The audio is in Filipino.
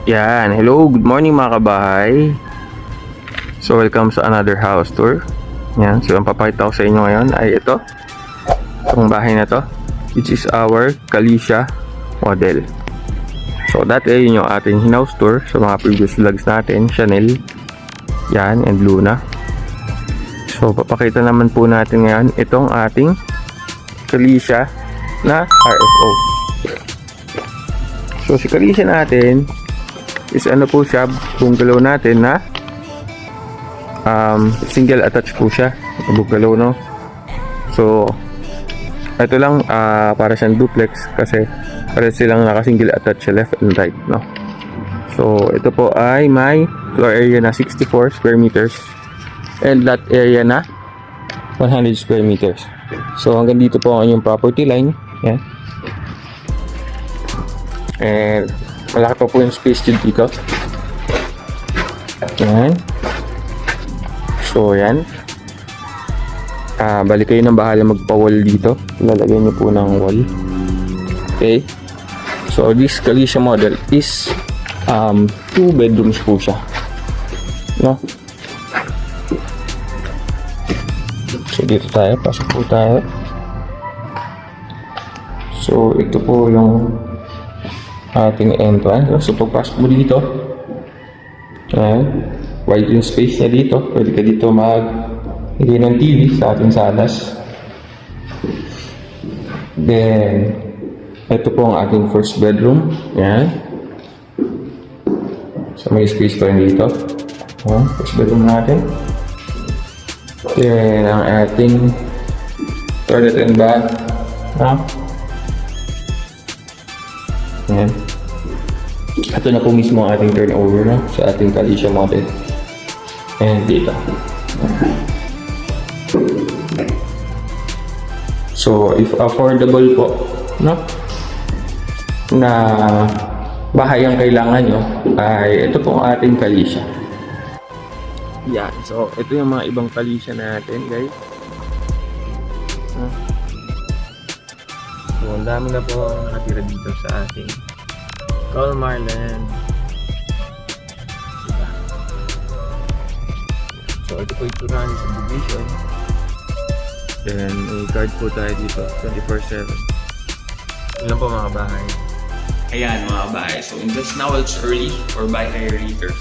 Yan, hello, good morning mga kabahay. So welcome sa another house tour. Yan, so ang papakita ko sa inyo ngayon ay itong bahay na to, which is our Kalisha model. So dati yun yung ating house tour sa mga previous vlogs natin, Chanel, yan, and Luna. So papakita naman po natin ngayon itong ating Kalisha na RFO. So si Kalisha natin is po siya, bungalow natin na single attached po siya, bungalow, no? So ito lang para siyang duplex kasi para silang naka-single attached sa left and right, no? So ito po ay may floor area na 64 square meters and lot area na 100 square meters. So hanggang dito po ang inyong property line, yan. And malaki pa po yung space dito. Yan. So, yan. Balik kayo ng bahala magpa-wall dito. Lalagay niyo po ng wall. Okay. So, this Kalisha model is 2 bedrooms po siya. No? So, dito tayo. Pasok po tayo. So, ito po yung ating entrance. So pagpasok mo dito, wide yung space niya dito. Pwede ka dito maglagay ng TV sa ating salas. Then ito po ang ating first bedroom. Yan. So may space pa rin dito. First bedroom natin. Then ang ating toilet and bath. Yan. Ito na po mismo ang ating turnover, no? Sa ating Kalisha model. And dito. So, if affordable po, no? Na bahay ang kailangan nyo, ay ito po ang ating Kalisha. Yan. So, ito yung mga ibang Kalisha natin, guys. So, ang dami na po nakatira dito sa ating Calmarland. Diba? So, ito po ito na sa division. Then, may guard po tayo dito, 24/7. Yun lang po mga bahay. Ayan mga bahay. So invest now while it's early or buy kayo later.